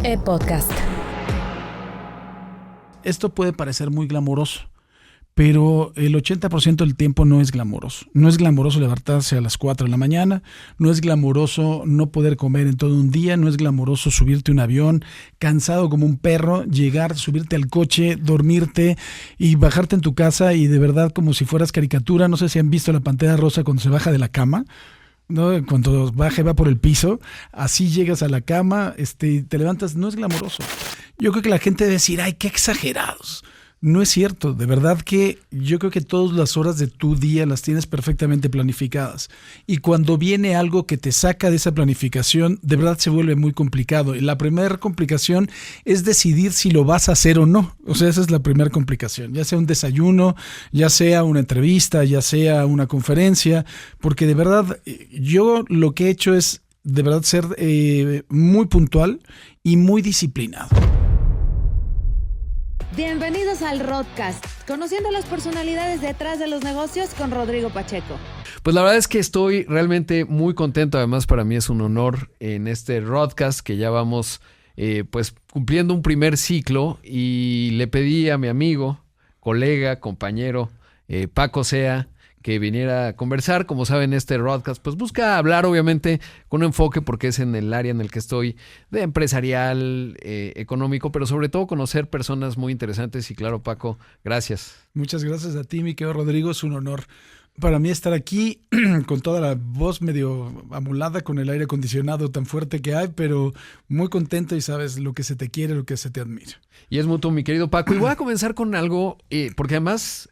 Podcast. Esto puede parecer muy glamoroso, pero el 80% del tiempo no es glamoroso. No es glamoroso levantarse a las 4 de la mañana, no es glamoroso no poder comer en todo un día, no es glamoroso subirte a un avión, cansado como un perro, llegar, subirte al coche, dormirte y bajarte en tu casa y de verdad como si fueras caricatura. No sé si han visto la Pantera Rosa cuando se baja de la cama, ¿no? Cuando baja y va por el piso, así llegas a la cama, te levantas, no es glamoroso. Yo creo que la gente debe decir, ay, qué exagerados. No es cierto, de verdad que yo creo que todas las horas de tu día las tienes perfectamente planificadas. Y cuando viene algo que te saca de esa planificación, de verdad se vuelve muy complicado. Y la primera complicación es decidir si lo vas a hacer o no. O sea, esa es la primera complicación. Ya sea un desayuno, ya sea una entrevista, ya sea una conferencia. Porque de verdad, yo lo que he hecho es de verdad ser muy puntual y muy disciplinado. Bienvenidos al Rodcast, conociendo las personalidades detrás de los negocios con Rodrigo Pacheco. Pues la verdad es que estoy realmente muy contento. Además, para mí es un honor en este Rodcast que ya vamos pues cumpliendo un primer ciclo, y le pedí a mi amigo, colega, compañero Paco Sea que viniera a conversar. Como saben, este Rodcast pues busca hablar obviamente con un enfoque, porque es en el área en el que estoy, de empresarial, económico, pero sobre todo conocer personas muy interesantes. Y claro, Paco, gracias. Muchas gracias a ti, mi querido Rodrigo, es un honor para mí estar aquí con toda la voz medio amulada, con el aire acondicionado tan fuerte que hay, pero muy contento y sabes lo que se te quiere, lo que se te admira. Y es mutuo, mi querido Paco. Y voy a comenzar con algo, porque además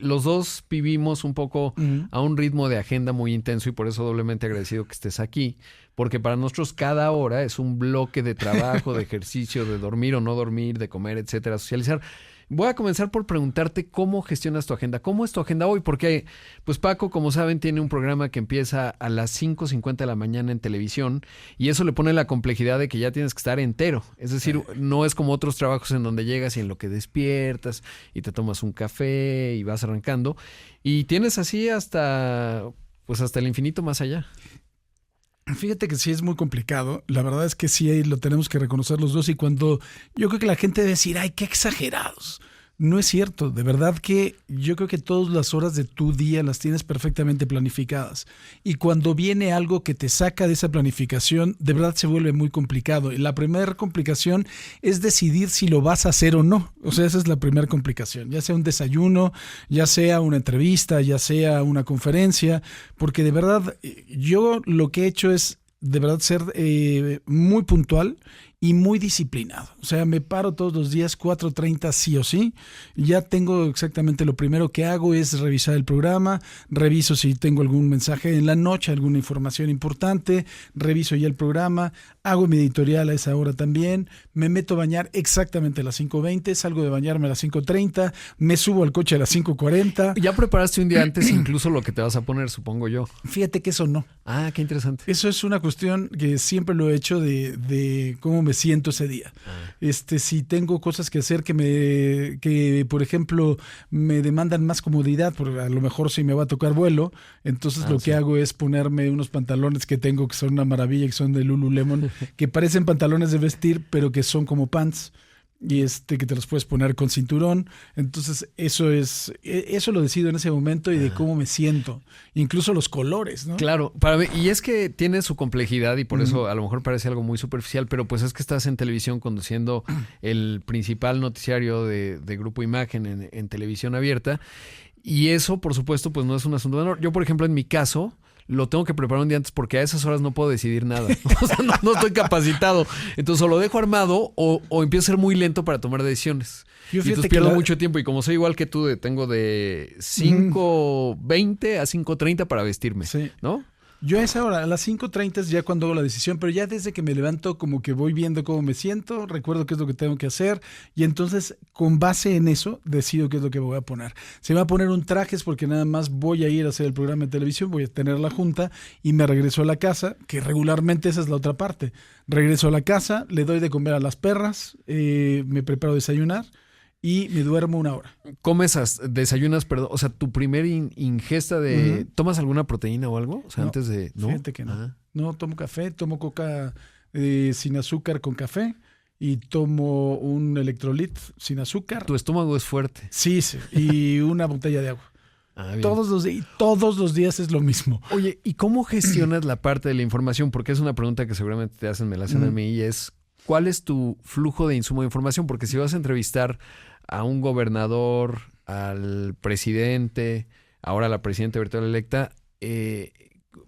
los dos vivimos un poco a un ritmo de agenda muy intenso, y por eso doblemente agradecido que estés aquí, porque para nosotros cada hora es un bloque de trabajo, de ejercicio, de dormir o no dormir, de comer, etcétera, socializar. Voy a comenzar por preguntarte cómo gestionas tu agenda. ¿Cómo es tu agenda hoy? Porque, pues Paco, como saben, tiene un programa que empieza a las 5:50 de la mañana en televisión, y eso le pone la complejidad de que ya tienes que estar entero. Es decir, no es como otros trabajos en donde llegas y en lo que despiertas y te tomas un café y vas arrancando. Y tienes así hasta el infinito más allá. Fíjate que sí es muy complicado. La verdad es que sí ahí lo tenemos que reconocer los dos. Y cuando yo creo que la gente debe decir, ay, qué exagerados. No es cierto, de verdad que yo creo que todas las horas de tu día las tienes perfectamente planificadas. Y cuando viene algo que te saca de esa planificación, de verdad se vuelve muy complicado. Y la primera complicación es decidir si lo vas a hacer o no. O sea, esa es la primera complicación. Ya sea un desayuno, ya sea una entrevista, ya sea una conferencia. Porque de verdad, yo lo que he hecho es de verdad ser muy puntual y muy disciplinado. O sea, me paro todos los días 4:30 sí o sí. Ya tengo exactamente lo primero que hago es revisar el programa, reviso si tengo algún mensaje en la noche, alguna información importante, reviso ya el programa, hago mi editorial a esa hora también, me meto a bañar exactamente a las 5:20, salgo de bañarme a las 5:30, me subo al coche a las 5:40. Ya preparaste un día antes incluso lo que te vas a poner, supongo yo. Fíjate que eso no. Ah, qué interesante. Eso es una cuestión que siempre lo he hecho de cómo me siento ese día. Si tengo cosas que hacer que por ejemplo me demandan más comodidad, porque a lo mejor si me va a tocar vuelo, entonces lo que hago es ponerme unos pantalones que tengo que son una maravilla, que son de Lululemon, que parecen pantalones de vestir, pero que son como pants. Y que te los puedes poner con cinturón. Entonces eso lo decido en ese momento y de cómo me siento, incluso los colores, ¿no? Claro, para mí, y es que tiene su complejidad, y por eso a lo mejor parece algo muy superficial, pero pues es que estás en televisión conduciendo el principal noticiario de Grupo Imagen en televisión abierta, y eso por supuesto pues no es un asunto menor. Yo, por ejemplo, en mi caso lo tengo que preparar un día antes, porque a esas horas no puedo decidir nada. O sea, no estoy capacitado. Entonces o lo dejo armado o empiezo a ser muy lento para tomar decisiones. Y entonces pierdo mucho tiempo. Y como soy igual que tú, tengo de 5:20 a 5:30 para vestirme, sí, ¿no? Yo a esa hora, a las 5:30 es ya cuando hago la decisión, pero ya desde que me levanto como que voy viendo cómo me siento, recuerdo qué es lo que tengo que hacer y entonces con base en eso decido qué es lo que voy a poner. Si me voy a poner un traje es porque nada más voy a ir a hacer el programa de televisión, voy a tener la junta y me regreso a la casa, que regularmente esa es la otra parte. Regreso a la casa, le doy de comer a las perras, me preparo a desayunar y me duermo 1 hora. Desayunas, perdón, o sea, tu primer ingesta de... ¿Tomas alguna proteína o algo? O sea, no, antes de... ¿no? Fíjate que no. No, tomo café, tomo coca sin azúcar con café y tomo un electrolit sin azúcar. Tu estómago es fuerte. Sí, y una botella de agua. Bien. Todos los días es lo mismo. Oye, ¿y cómo gestionas la parte de la información? Porque es una pregunta que seguramente te hacen, me la hacen a mí, y es, ¿cuál es tu flujo de insumo de información? Porque si vas a entrevistar a un gobernador, al presidente, ahora la presidenta virtual electa,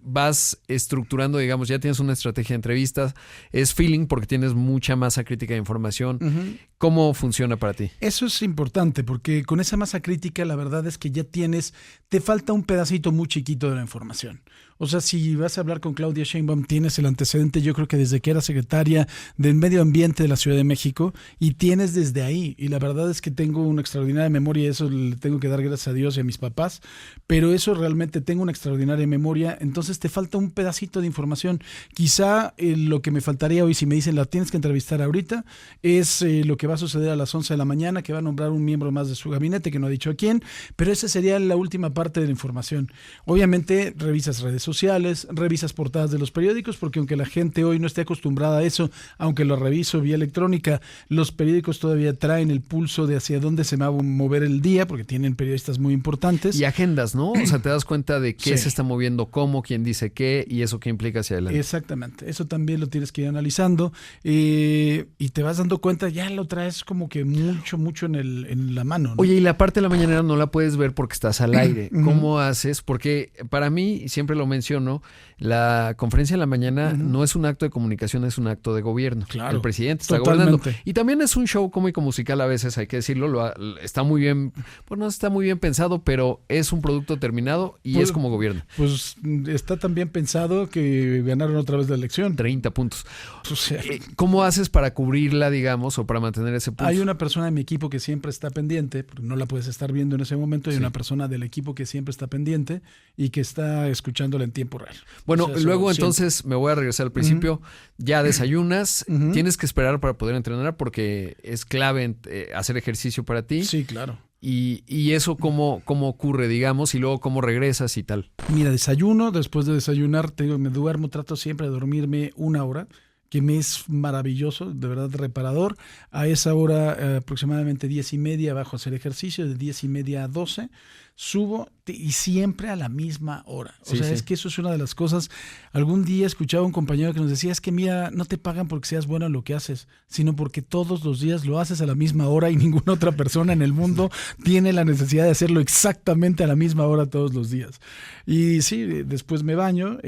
vas estructurando, digamos, ya tienes una estrategia de entrevistas, es feeling porque tienes mucha masa crítica de información. Uh-huh. ¿Cómo funciona para ti? Eso es importante porque con esa masa crítica la verdad es que ya te falta un pedacito muy chiquito de la información. O sea, si vas a hablar con Claudia Sheinbaum, tienes el antecedente, yo creo que desde que era secretaria del Medio Ambiente de la Ciudad de México, y tienes desde ahí. Y la verdad es que tengo una extraordinaria memoria, y eso le tengo que dar gracias a Dios y a mis papás, pero eso realmente tengo una extraordinaria memoria, entonces te falta un pedacito de información. Quizá lo que me faltaría hoy, si me dicen la tienes que entrevistar ahorita, es lo que va a suceder a las 11 de la mañana, que va a nombrar un miembro más de su gabinete, que no ha dicho a quién, pero esa sería la última parte de la información. Obviamente revisas redes sociales, revisas portadas de los periódicos, porque aunque la gente hoy no esté acostumbrada a eso, aunque lo reviso vía electrónica, los periódicos todavía traen el pulso de hacia dónde se va a mover el día, porque tienen periodistas muy importantes. Y agendas, ¿no? O sea, te das cuenta de qué se está moviendo, cómo, quién dice qué, y eso qué implica hacia adelante. Exactamente, eso también lo tienes que ir analizando, y te vas dando cuenta, ya lo traes como que mucho en la mano, ¿no? Oye, y la parte de la mañanera no la puedes ver porque estás al aire. ¿Cómo haces? Porque para mí, siempre lo menciono, la conferencia en la mañana no es un acto de comunicación, es un acto de gobierno. Claro, el presidente está gobernando. Y también es un show cómico musical a veces, hay que decirlo, está muy bien, pues no está muy bien pensado, pero es un producto terminado y es como gobierno. Pues está tan bien pensado que ganaron otra vez la elección. 30 puntos. O sea, ¿cómo haces para cubrirla, digamos, o para mantener ese pulso? Hay una persona de mi equipo que siempre está pendiente, porque no la puedes estar viendo en ese momento, hay una persona del equipo que siempre está pendiente y que está escuchándola en tiempo real. Bueno, luego entonces me voy a regresar al principio. Ya desayunas, tienes que esperar para poder entrenar porque es clave hacer ejercicio para ti. Sí, claro. Y eso cómo ocurre, digamos, y luego cómo regresas y tal. Mira, desayuno, después de desayunar, me duermo, trato siempre de dormirme 1 hora, que me es maravilloso, de verdad reparador. A esa hora, aproximadamente 10:30, bajo a hacer ejercicio, de 10:30 a 12, subo y siempre a la misma hora. O sea, es que eso es una de las cosas. Algún día escuchaba a un compañero que nos decía, es que mira, no te pagan porque seas bueno en lo que haces, sino porque todos los días lo haces a la misma hora y ninguna otra persona en el mundo tiene la necesidad de hacerlo exactamente a la misma hora todos los días. Y sí, después me baño,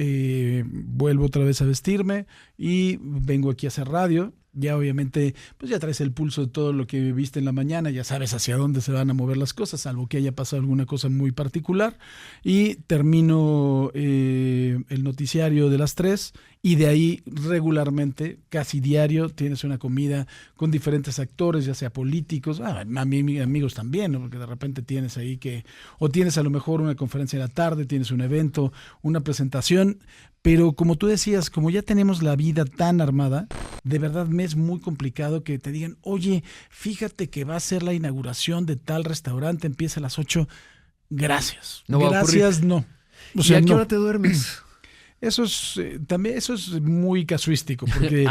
vuelvo otra vez a vestirme y vengo aquí a hacer radio. Ya obviamente, pues ya traes el pulso de todo lo que viviste en la mañana, ya sabes hacia dónde se van a mover las cosas, salvo que haya pasado alguna cosa muy particular. Y termino el noticiario de las 3 y de ahí regularmente, casi diario, tienes una comida con diferentes actores, ya sea políticos, amigos también, ¿no? Porque de repente tienes ahí o tienes a lo mejor una conferencia en la tarde, tienes un evento, una presentación. Pero como tú decías, como ya tenemos la vida tan armada, de verdad me es muy complicado que te digan, oye, fíjate que va a ser la inauguración de tal restaurante, empieza a las 8. Gracias. No gracias, no. O sea, ¿y a qué hora te duermes? Eso es también eso es muy casuístico, porque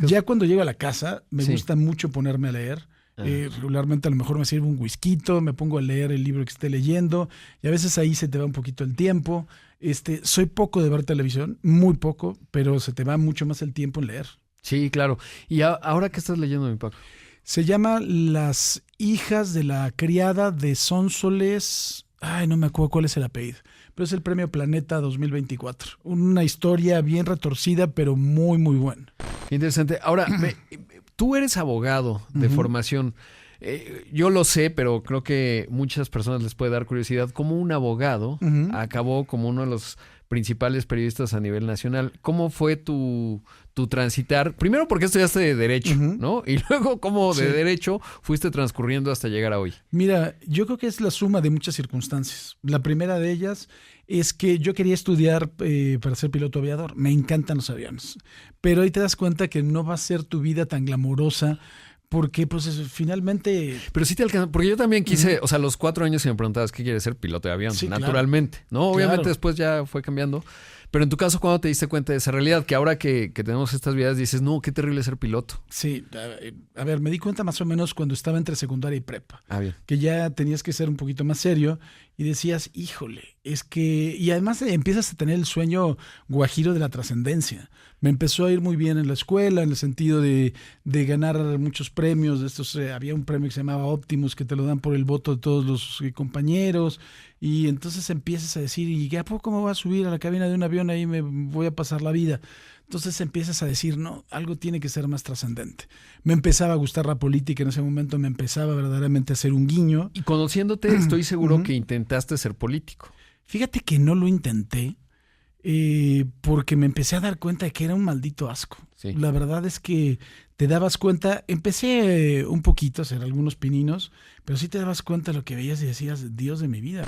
ya cuando llego a la casa me gusta mucho ponerme a leer. Regularmente a lo mejor me sirve un whisky, me pongo a leer el libro que esté leyendo y a veces ahí se te va un poquito el tiempo. Soy poco de ver televisión, muy poco, pero se te va mucho más el tiempo en leer. Sí, claro. ¿Y ahora qué estás leyendo, mi Paco? Se llama Las hijas de la criada de Sonsoles. Ay, no me acuerdo cuál es el apellido, pero es el Premio Planeta 2024. Una historia bien retorcida, pero muy, muy buena. Interesante. Ahora, tú eres abogado de formación. Yo lo sé, pero creo que muchas personas les puede dar curiosidad. ¿Cómo un abogado acabó como uno de los principales periodistas a nivel nacional? ¿Cómo fue tu transitar? Primero porque estudiaste de Derecho, ¿no? Y luego cómo de Derecho fuiste transcurriendo hasta llegar a hoy. Mira, yo creo que es la suma de muchas circunstancias. La primera de ellas es que yo quería estudiar para ser piloto aviador. Me encantan los aviones. Pero ahí te das cuenta que no va a ser tu vida tan glamorosa. Porque, pues, finalmente... Pero sí te alcanza, porque yo también quise, o sea, a los 4 años si me preguntabas qué quieres ser, piloto de avión, naturalmente, claro. ¿No? Obviamente después ya fue cambiando, Pero en tu caso, ¿cuándo te diste cuenta de esa realidad? Que ahora que tenemos estas vidas dices, no, qué terrible ser piloto. Sí, a ver, me di cuenta más o menos cuando estaba entre secundaria y prepa. Bien. Que ya tenías que ser un poquito más serio y decías, híjole, es que... Y además empiezas a tener el sueño guajiro de la trascendencia. Me empezó a ir muy bien en la escuela, en el sentido de ganar muchos premios. De estos, había un premio que se llamaba Optimus, que te lo dan por el voto de todos los compañeros. Y entonces empiezas a decir, ¿y a poco me voy a subir a la cabina de un avión? Ahí me voy a pasar la vida. Entonces empiezas a decir, no, algo tiene que ser más trascendente. Me empezaba a gustar la política en ese momento, me empezaba verdaderamente a hacer un guiño. Y conociéndote, estoy seguro que intentaste ser político. Fíjate que no lo intenté porque me empecé a dar cuenta de que era un maldito asco. Sí. La verdad es que te dabas cuenta, empecé un poquito a hacer algunos pininos, pero sí te dabas cuenta de lo que veías y decías, Dios de mi vida.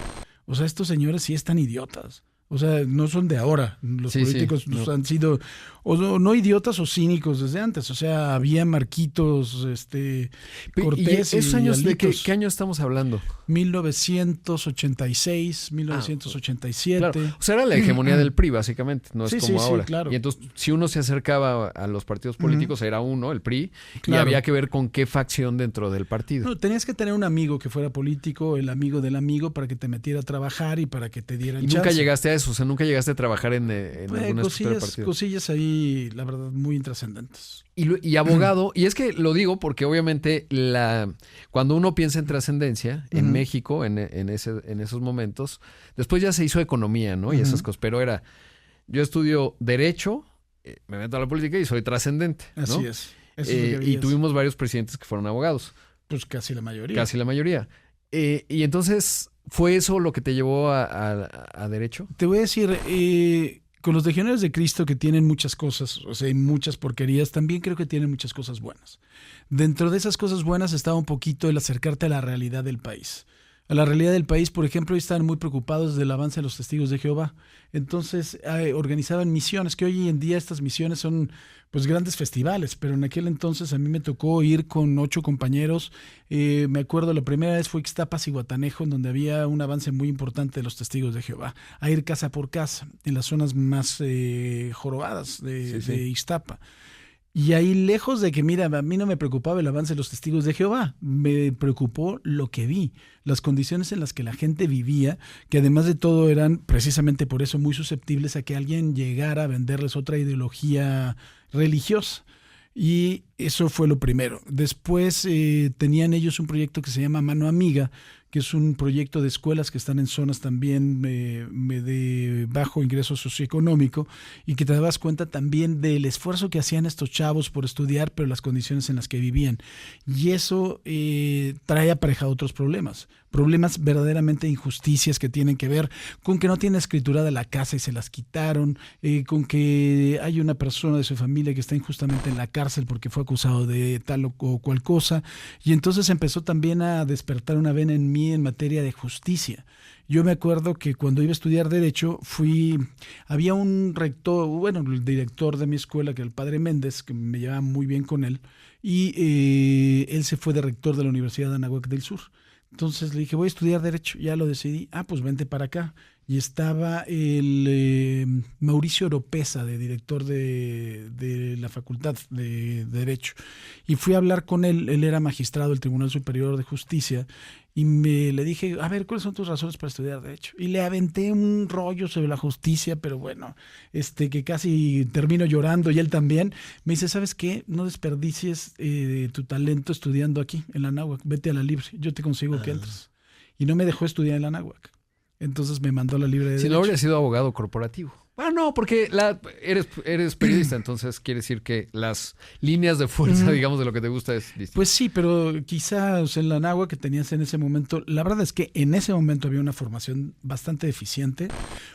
O sea, estos señores sí están idiotas. O sea, no son de ahora. Los políticos no han sido o no idiotas o cínicos desde antes. O sea, había Marquitos, Cortés. ¿Y esos años de Alditos. qué año estamos hablando? 1986, 1987. Claro. O sea, era la hegemonía del PRI, básicamente. No es Sí, como sí, ahora. sí, claro. Y entonces, si uno se acercaba a los partidos políticos, era uno, el PRI, Claro. y había que ver con qué facción dentro del partido. No, tenías que tener un amigo que fuera político, el amigo del amigo, para que te metiera a trabajar y para que te dieran Y chance. nunca llegaste a eso, o sea, nunca llegaste a trabajar en algún aspecto del partido. Cosillas ahí, la verdad, muy intrascendentes. Y abogado, y es que lo digo porque obviamente cuando uno piensa en trascendencia, en México, en esos momentos, después ya se hizo economía, ¿no? Y esas cosas, pero yo estudio Derecho, me meto a la política y soy trascendente, ¿no? Así es. Eso es lo que y veías. tuvimos varios presidentes que fueron abogados. Pues casi la mayoría. Casi la mayoría. Y entonces, ¿fue eso lo que te llevó a Derecho? Te voy a decir, con los Legionarios de Cristo, que tienen muchas cosas, o sea, y muchas porquerías, también creo que tienen muchas cosas buenas. Dentro de esas cosas buenas estaba un poquito el acercarte a la realidad del país. A la realidad del país, por ejemplo, están muy preocupados del avance de los testigos de Jehová. Entonces organizaban misiones, que hoy en día estas misiones son pues grandes festivales, pero en aquel entonces a mí me tocó ir con 8 compañeros. Me acuerdo la primera vez fue Ixtapas y Guatanejo, en donde había un avance muy importante de los testigos de Jehová, a ir casa por casa, en las zonas más jorobadas de Ixtapa. Y ahí, lejos de que, mira, a mí no me preocupaba el avance de los testigos de Jehová, me preocupó lo que vi, las condiciones en las que la gente vivía, que además de todo eran precisamente por eso muy susceptibles a que alguien llegara a venderles otra ideología religiosa. Y eso fue lo primero. Después tenían ellos un proyecto que se llama Mano Amiga, que es un proyecto de escuelas que están en zonas también de bajo ingreso socioeconómico, y que te dabas cuenta también del esfuerzo que hacían estos chavos por estudiar, pero las condiciones en las que vivían. Y eso trae aparejado otros problemas verdaderamente injusticias que tienen que ver con que no tiene escriturada la casa y se las quitaron, con que hay una persona de su familia que está injustamente en la cárcel porque fue acusado de tal o cual cosa, y entonces empezó también a despertar una vena en mí en materia de justicia. Yo me acuerdo que cuando iba a estudiar Derecho, había un rector, bueno, el director de mi escuela, que era el padre Méndez, que me llevaba muy bien con él, y él se fue de rector de la Universidad de Anáhuac del Sur. Entonces le dije, voy a estudiar Derecho, ya lo decidí, pues vente para acá. Y estaba el Mauricio Oropesa, de director de la Facultad de Derecho. Y fui a hablar con él era magistrado del Tribunal Superior de Justicia, y le dije, a ver, ¿cuáles son tus razones para estudiar Derecho? Y le aventé un rollo sobre la justicia, pero bueno, que casi termino llorando, y él también. Me dice, ¿sabes qué? No desperdicies tu talento estudiando aquí, en la Anáhuac. Vete a la libre, yo te consigo que entres. Y no me dejó estudiar en la Anáhuac. Entonces me mandó a la libre de Derecho. Si no habría sido abogado corporativo. Bueno, no, porque eres periodista, entonces quiere decir que las líneas de fuerza, digamos, de lo que te gusta es distinto. Pues sí, pero quizás en la Anáhuac que tenías en ese momento, la verdad es que en ese momento había una formación bastante deficiente.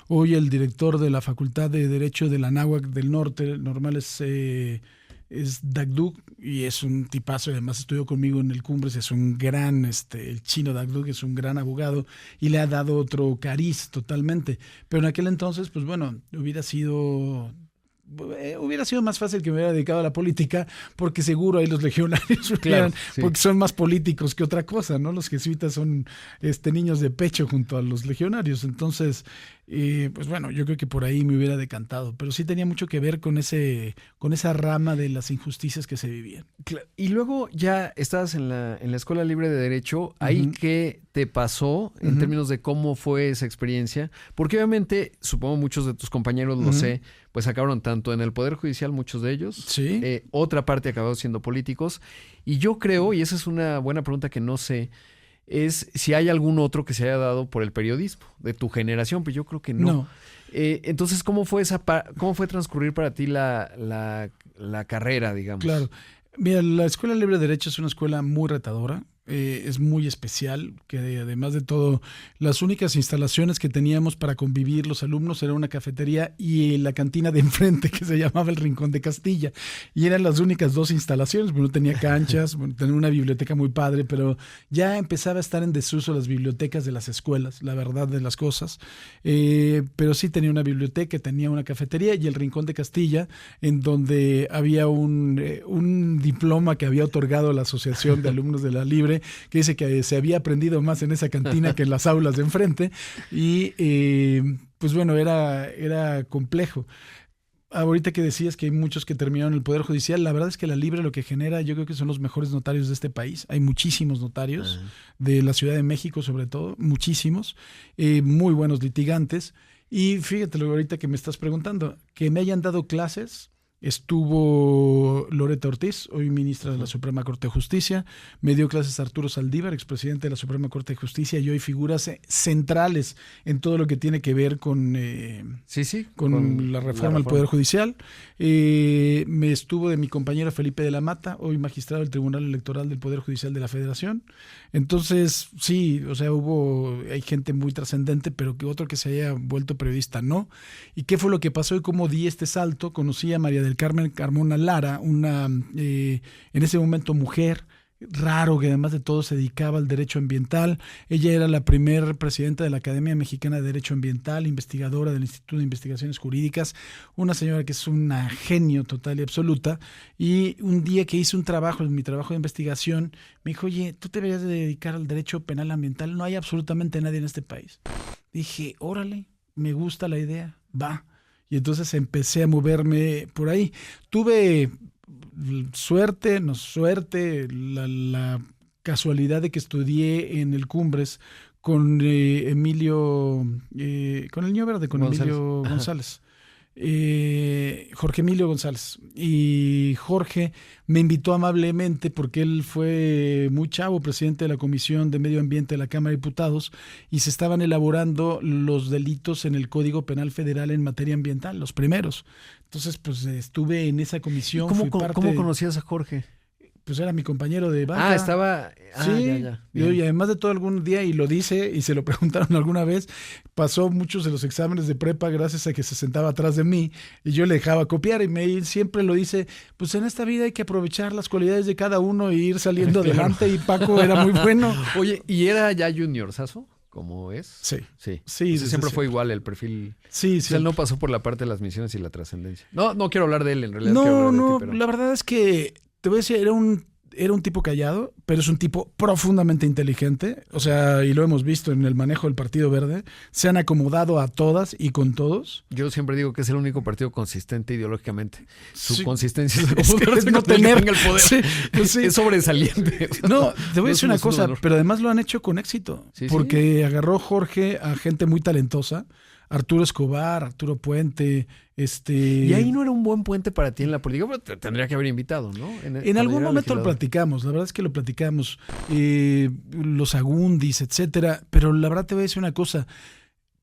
Hoy el director de la Facultad de Derecho de la Anáhuac del Norte, normal es Dagduk, y es un tipazo, y además estudió conmigo en el Cumbres, es un gran, el chino Dagduk es un gran abogado, y le ha dado otro cariz totalmente. Pero en aquel entonces, pues bueno, hubiera sido hubiera sido más fácil que me hubiera dedicado a la política, porque seguro ahí los legionarios Claro, sí. porque son más políticos que otra cosa, ¿no? Los jesuitas son niños de pecho junto a los legionarios. Entonces, pues bueno, yo creo que por ahí me hubiera decantado, pero sí tenía mucho que ver con esa rama de las injusticias que se vivían. Y luego ya estabas en la Escuela Libre de Derecho. ¿Ahí qué te pasó en términos de cómo fue esa experiencia? Porque obviamente, supongo muchos de tus compañeros, lo sé, pues acabaron tanto en el Poder Judicial, muchos de ellos. Sí. Otra parte acabaron siendo políticos. Y yo creo, y esa es una buena pregunta que no sé, es si hay algún otro que se haya dado por el periodismo de tu generación, pues yo creo que no. Entonces, ¿cómo fue transcurrir para ti la carrera, digamos? Claro. Mira, la Escuela Libre de Derecho es una escuela muy retadora. Es muy especial, que además de todo, las únicas instalaciones que teníamos para convivir los alumnos era una cafetería y la cantina de enfrente, que se llamaba el Rincón de Castilla, y eran las únicas dos instalaciones. No tenía canchas, tenía una biblioteca muy padre, pero ya empezaba a estar en desuso las bibliotecas de las escuelas, la verdad de las cosas, pero sí tenía una biblioteca, tenía una cafetería y el Rincón de Castilla, en donde había un diploma que había otorgado la Asociación de Alumnos de la Libre, que dice que se había aprendido más en esa cantina que en las aulas de enfrente, y pues bueno, era complejo. Ahorita que decías que hay muchos que terminaron el Poder Judicial, la verdad es que la Libre lo que genera, yo creo que son los mejores notarios de este país. Hay muchísimos notarios, de la Ciudad de México sobre todo, muchísimos, muy buenos litigantes. Y fíjate, ahorita que me estás preguntando, que me hayan dado clases. Estuvo Loreta Ortiz, hoy ministra de la Suprema Corte de Justicia. Me dio clases Arturo Saldívar, expresidente de la Suprema Corte de Justicia, y hoy figuras centrales en todo lo que tiene que ver con la reforma al Poder Judicial. Me estuvo de mi compañero Felipe de la Mata, hoy magistrado del Tribunal Electoral del Poder Judicial de la Federación. Entonces, sí, o sea, hay gente muy trascendente, pero que otro que se haya vuelto periodista, no. ¿Y qué fue lo que pasó y cómo di este salto? Conocí a María del Carmen Carmona Lara, una en ese momento mujer, raro, que además de todo se dedicaba al derecho ambiental. Ella era la primer presidenta de la Academia Mexicana de Derecho Ambiental, investigadora del Instituto de Investigaciones Jurídicas, una señora que es una genio total y absoluta. Y un día que hice mi trabajo de investigación, me dijo, oye, tú te deberías de dedicar al derecho penal ambiental, no hay absolutamente nadie en este país. Dije, órale, me gusta la idea, va. Y entonces empecé a moverme por ahí. Tuve la casualidad de que estudié en el Cumbres con Emilio González. Jorge Emilio González, y Jorge me invitó amablemente porque él fue muy chavo, presidente de la Comisión de Medio Ambiente de la Cámara de Diputados, y se estaban elaborando los delitos en el Código Penal Federal en materia ambiental, los primeros. Entonces, pues estuve en esa comisión. ¿Cómo conocías a Jorge? Pues era mi compañero de banca. Sí, ya. Y además de todo, algún día, y lo dice, y se lo preguntaron alguna vez, pasó muchos de los exámenes de prepa gracias a que se sentaba atrás de mí y yo le dejaba copiar, y me siempre lo dice, pues en esta vida hay que aprovechar las cualidades de cada uno e ir saliendo adelante, y Paco era muy bueno. Oye, ¿y era ya juniorzazo? ¿Cómo es? Sí. Siempre fue igual el perfil. Sí. O sea, él no pasó por la parte de las misiones y la trascendencia. No quiero hablar de él, en realidad. No, pero... la verdad es que te voy a decir, era un tipo callado, pero es un tipo profundamente inteligente. O sea, y lo hemos visto en el manejo del Partido Verde. Se han acomodado a todas y con todos. Yo siempre digo que es el único partido consistente ideológicamente. Su consistencia es no tener el poder. Sí, pues sí. Es sobresaliente. No, te voy a decir una cosa, pero además lo han hecho con éxito. Porque agarró Jorge a gente muy talentosa. Arturo Escobar, Arturo Puente, Y ahí no era un buen puente para ti en la política, pero te tendría que haber invitado, ¿no? En algún momento lo platicamos, la verdad es que lo platicamos, los Agundis, etcétera, pero la verdad te voy a decir una cosa.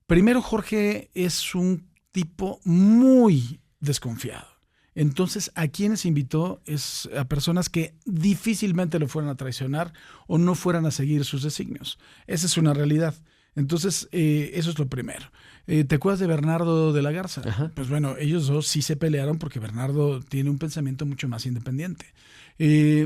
Primero, Jorge es un tipo muy desconfiado. Entonces, ¿a quienes invitó? Es a personas que difícilmente lo fueran a traicionar o no fueran a seguir sus designios. Esa es una realidad. Entonces, eso es lo primero. ¿Te acuerdas de Bernardo de la Garza? Ajá. Pues bueno, ellos dos sí se pelearon porque Bernardo tiene un pensamiento mucho más independiente.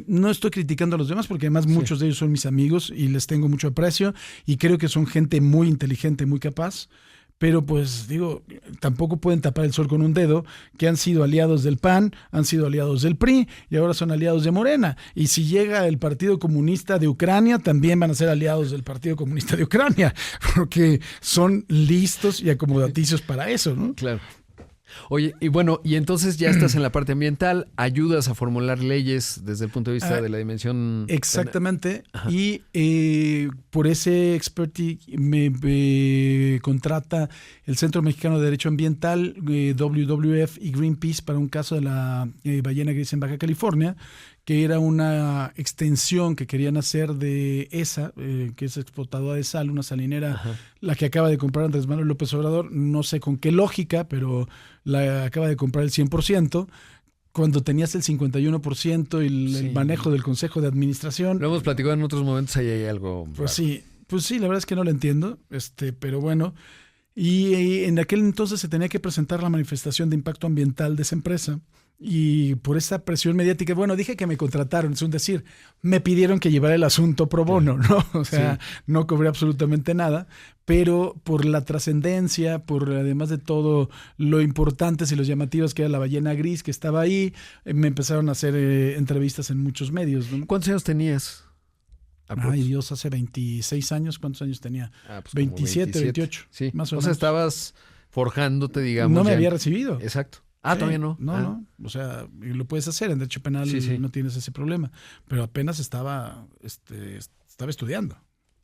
No estoy criticando a los demás porque además muchos de ellos son mis amigos y les tengo mucho aprecio y creo que son gente muy inteligente, muy capaz. Pero pues digo, tampoco pueden tapar el sol con un dedo, que han sido aliados del PAN, han sido aliados del PRI y ahora son aliados de Morena. Y si llega el Partido Comunista de Ucrania, también van a ser aliados del Partido Comunista de Ucrania, porque son listos y acomodaticios para eso, ¿no? Claro. Oye, y bueno, y entonces ya estás en la parte ambiental, ayudas a formular leyes desde el punto de vista de la dimensión. Exactamente. Y por ese expertise me contrata el Centro Mexicano de Derecho Ambiental, WWF y Greenpeace para un caso de la ballena gris en Baja California, que era una extensión que querían hacer de ESA, que es exportadora de sal, una salinera, la que acaba de comprar Andrés Manuel López Obrador, no sé con qué lógica, pero la acaba de comprar el 100%, cuando tenías el 51% y el manejo del Consejo de Administración. Lo hemos platicado en otros momentos, ahí hay algo Pues raro. sí, la verdad es que no lo entiendo, pero bueno. Y en aquel entonces se tenía que presentar la manifestación de impacto ambiental de esa empresa. Y por esa presión mediática, bueno, dije que me contrataron, es un decir, me pidieron que llevara el asunto pro bono, ¿no? O sea, no cobré absolutamente nada, pero por la trascendencia, por además de todo lo importantes y los llamativos que era la ballena gris que estaba ahí, me empezaron a hacer entrevistas en muchos medios, ¿no? ¿Cuántos años tenías? Ay, Dios, hace 26 años, ¿cuántos años tenía? Pues 27, 28, sí. más o O menos. sea, estabas forjándote, digamos. No me ya había recibido. Exacto. Sí, Todavía no. No. O sea, lo puedes hacer. En derecho penal no tienes ese problema. Pero apenas estaba estudiando.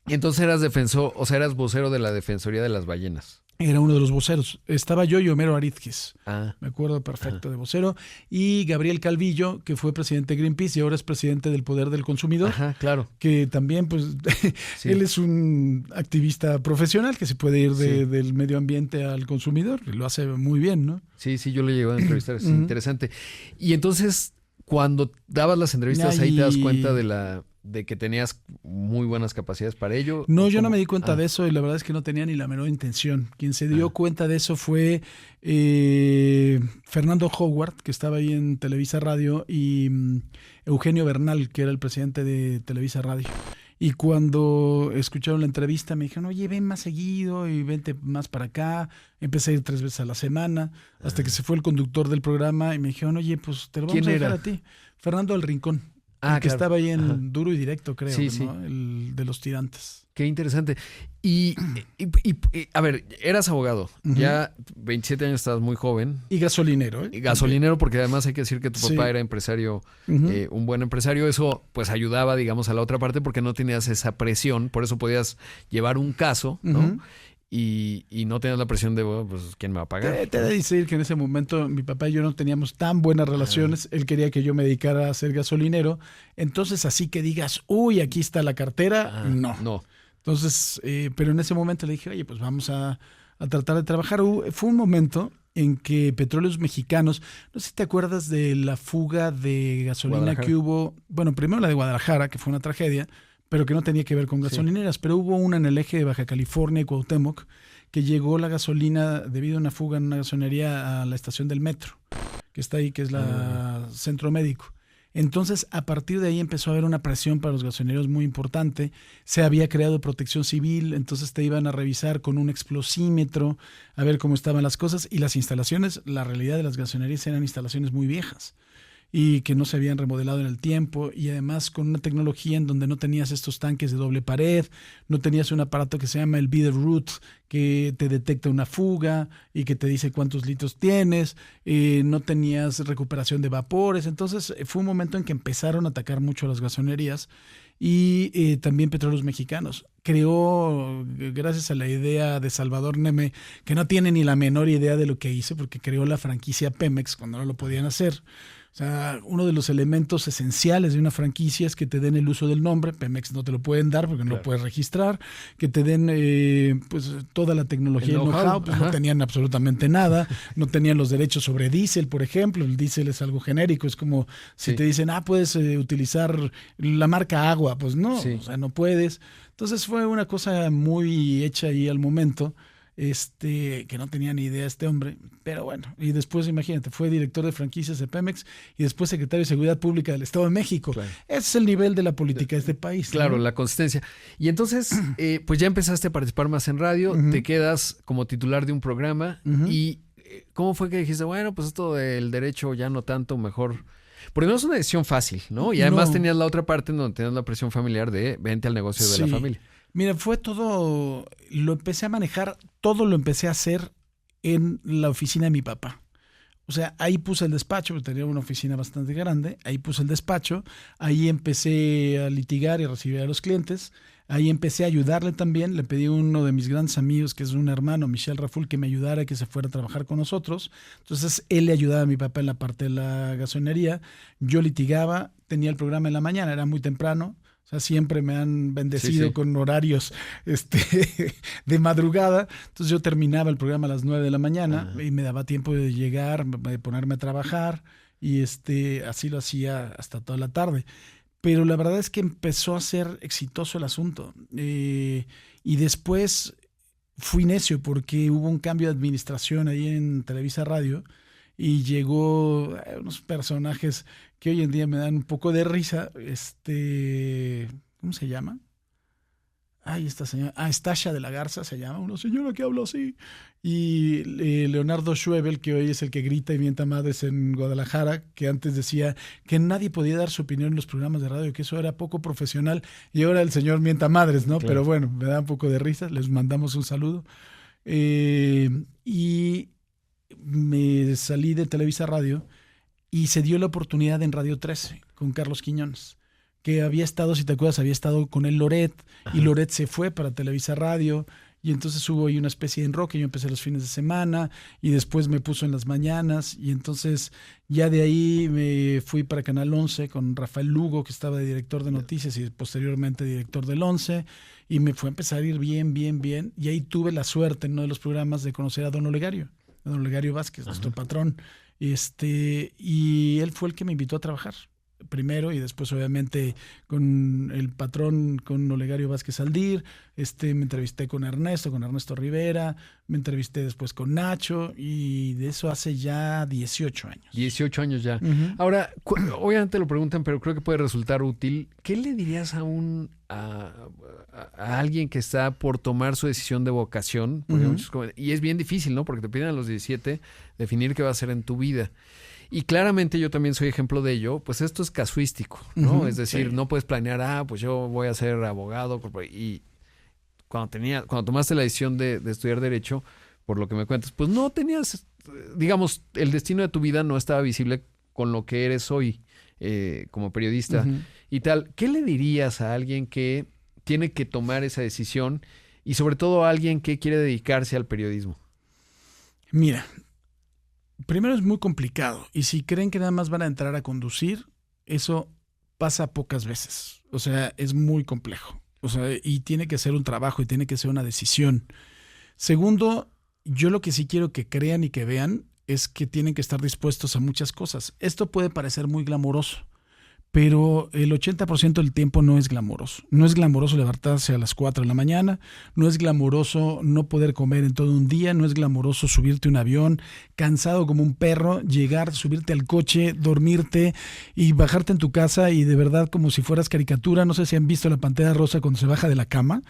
Y entonces eras defensor, o sea, eras vocero de la Defensoría de las Ballenas. Era uno de los voceros. Estaba yo y Homero Arizquis. Me acuerdo perfecto de vocero. Y Gabriel Calvillo, que fue presidente de Greenpeace y ahora es presidente del Poder del Consumidor. Ajá, claro. Que también, pues, él es un activista profesional que se puede ir del medio ambiente al consumidor. Y lo hace muy bien, ¿no? Sí, yo le llevo a entrevistar. Es interesante. Y entonces, cuando dabas las entrevistas, ahí te das cuenta de que tenías muy buenas capacidades para ello. No, yo no me di cuenta de eso y la verdad es que no tenía ni la menor intención. Quien se dio cuenta de eso fue Fernando Howard, que estaba ahí en Televisa Radio, y Eugenio Bernal, que era el presidente de Televisa Radio. Y cuando escucharon la entrevista me dijeron, oye, ven más seguido y vente más para acá. Empecé a ir 3 veces a la semana, hasta que se fue el conductor del programa y me dijeron, oye, pues te lo vamos a dejar a ti. Fernando del Rincón. Que estaba ahí en Duro y Directo, creo, ¿no? El de los tirantes. Qué interesante. Y a ver, eras abogado. Ya 27 años, estabas muy joven. Y gasolinero, Y gasolinero, porque además hay que decir que tu papá era empresario, un buen empresario. Eso pues ayudaba, digamos, a la otra parte porque no tenías esa presión. Por eso podías llevar un caso, ¿no? Y no tenías la presión de, bueno, pues, ¿quién me va a pagar? Te he de decir que en ese momento mi papá y yo no teníamos tan buenas relaciones. Él quería que yo me dedicara a ser gasolinero. Entonces, así que digas, uy, aquí está la cartera, no. Entonces, pero en ese momento le dije, oye, pues vamos a tratar de trabajar. Fue un momento en que Petróleos Mexicanos, no sé si te acuerdas de la fuga de gasolina que hubo, bueno, primero la de Guadalajara, que fue una tragedia, pero que no tenía que ver con gasolineras, pero hubo una en el eje de Baja California y Cuauhtémoc, que llegó la gasolina debido a una fuga en una gasolinería a la estación del metro, que está ahí, que es la Centro Médico. Entonces, a partir de ahí empezó a haber una presión para los gasolineros muy importante. Se había creado protección civil, entonces te iban a revisar con un explosímetro, a ver cómo estaban las cosas. Y las instalaciones, la realidad de las gasolinerías eran instalaciones muy viejas y que no se habían remodelado en el tiempo, y además con una tecnología en donde no tenías estos tanques de doble pared, no tenías un aparato que se llama el Bitterroot, que te detecta una fuga y que te dice cuántos litros tienes, no tenías recuperación de vapores. Entonces fue un momento en que empezaron a atacar mucho a las gasolinerías. Y también Petróleos Mexicanos creó, gracias a la idea de Salvador Neme, que no tiene ni la menor idea de lo que hizo, porque creó la franquicia Pemex cuando no lo podían hacer. O sea, uno de los elementos esenciales de una franquicia es que te den el uso del nombre. Pemex no te lo pueden dar porque no lo puedes registrar. Que te den pues toda la tecnología, el know-how. Pues no tenían absolutamente nada. No tenían los derechos sobre diésel, por ejemplo. El diésel es algo genérico. Es como si te dicen, puedes utilizar la marca Agua. Pues no, o sea, no puedes. Entonces fue una cosa muy hecha ahí al momento. que no tenía ni idea este hombre, pero bueno, y después imagínate, fue director de franquicias de Pemex y después secretario de Seguridad Pública del Estado de México. Claro. Ese es el nivel de la política de este país. Claro, ¿no? La consistencia. Y entonces, pues ya empezaste a participar más en radio, te quedas como titular de un programa y ¿cómo fue que dijiste, bueno, pues esto del derecho ya no tanto, mejor? Porque no es una decisión fácil, ¿no? Y además tenías la otra parte en donde tenías la presión familiar de vente al negocio de la familia. Mira, fue todo, lo empecé a manejar, todo lo empecé a hacer en la oficina de mi papá. O sea, ahí puse el despacho, porque tenía una oficina bastante grande, ahí puse el despacho, ahí empecé a litigar y a recibir a los clientes, ahí empecé a ayudarle también, le pedí a uno de mis grandes amigos, que es un hermano, Michel Raful, que me ayudara, que se fuera a trabajar con nosotros. Entonces, él le ayudaba a mi papá en la parte de la gasolinería, yo litigaba, tenía el programa en la mañana, era muy temprano. O sea, siempre me han bendecido con horarios de madrugada. Entonces yo terminaba el programa a las 9 de la mañana y me daba tiempo de llegar, de ponerme a trabajar y así lo hacía hasta toda la tarde. Pero la verdad es que empezó a ser exitoso el asunto. Y después fui necio porque hubo un cambio de administración ahí en Televisa Radio y llegó unos personajes que hoy en día me dan un poco de risa. ¿Cómo se llama? Ay, esta señora. Estasha de la Garza se llama. Una señora que habla así. Y Leonardo Schwebel, que hoy es el que grita y mienta madres en Guadalajara, que antes decía que nadie podía dar su opinión en los programas de radio, que eso era poco profesional. Y ahora el señor mienta madres, ¿no? Claro. Pero bueno, me da un poco de risa. Les mandamos un saludo. Y me salí de Televisa Radio y se dio la oportunidad en Radio 13 con Carlos Quiñones, que había estado, si te acuerdas, había estado con él Loret, y Loret se fue para Televisa Radio, y entonces hubo ahí una especie de enroque. Yo empecé los fines de semana y después me puso en las mañanas, y entonces ya de ahí me fui para Canal 11 con Rafael Lugo, que estaba de director de noticias y posteriormente director del 11, y me fue a empezar a ir bien, y ahí tuve la suerte en uno de los programas de conocer a don Olegario Vázquez, nuestro patrón, y él fue el que me invitó a trabajar primero, y después obviamente con el patrón, con Olegario Vázquez Aldir, me entrevisté con Ernesto Rivera, me entrevisté después con Nacho, y de eso hace ya 18 años. 18 años ya. Ahora, obviamente lo preguntan, pero creo que puede resultar útil. ¿Qué le dirías a alguien que está por tomar su decisión de vocación? Y es bien difícil, ¿no? Porque te piden a los 17 definir qué va a hacer en tu vida. Y claramente yo también soy ejemplo de ello, pues esto es casuístico, ¿no? Es decir, no puedes planear, pues yo voy a ser abogado. Y cuando tomaste la decisión de estudiar Derecho, por lo que me cuentas, pues no tenías, digamos, el destino de tu vida no estaba visible con lo que eres hoy como periodista y tal. ¿Qué le dirías a alguien que tiene que tomar esa decisión y sobre todo a alguien que quiere dedicarse al periodismo? Mira, primero es muy complicado, y si creen que nada más van a entrar a conducir, eso pasa pocas veces. O sea, es muy complejo. O sea, y tiene que ser un trabajo y tiene que ser una decisión. Segundo, yo lo que sí quiero que crean y que vean es que tienen que estar dispuestos a muchas cosas. Esto puede parecer muy glamoroso, pero el 80% del tiempo no es glamoroso. No es glamoroso levantarse a las 4 de la mañana, no es glamoroso no poder comer en todo un día, no es glamoroso subirte a un avión, cansado como un perro, llegar, subirte al coche, dormirte y bajarte en tu casa y de verdad como si fueras caricatura. No sé si han visto la Pantera Rosa cuando se baja de la cama,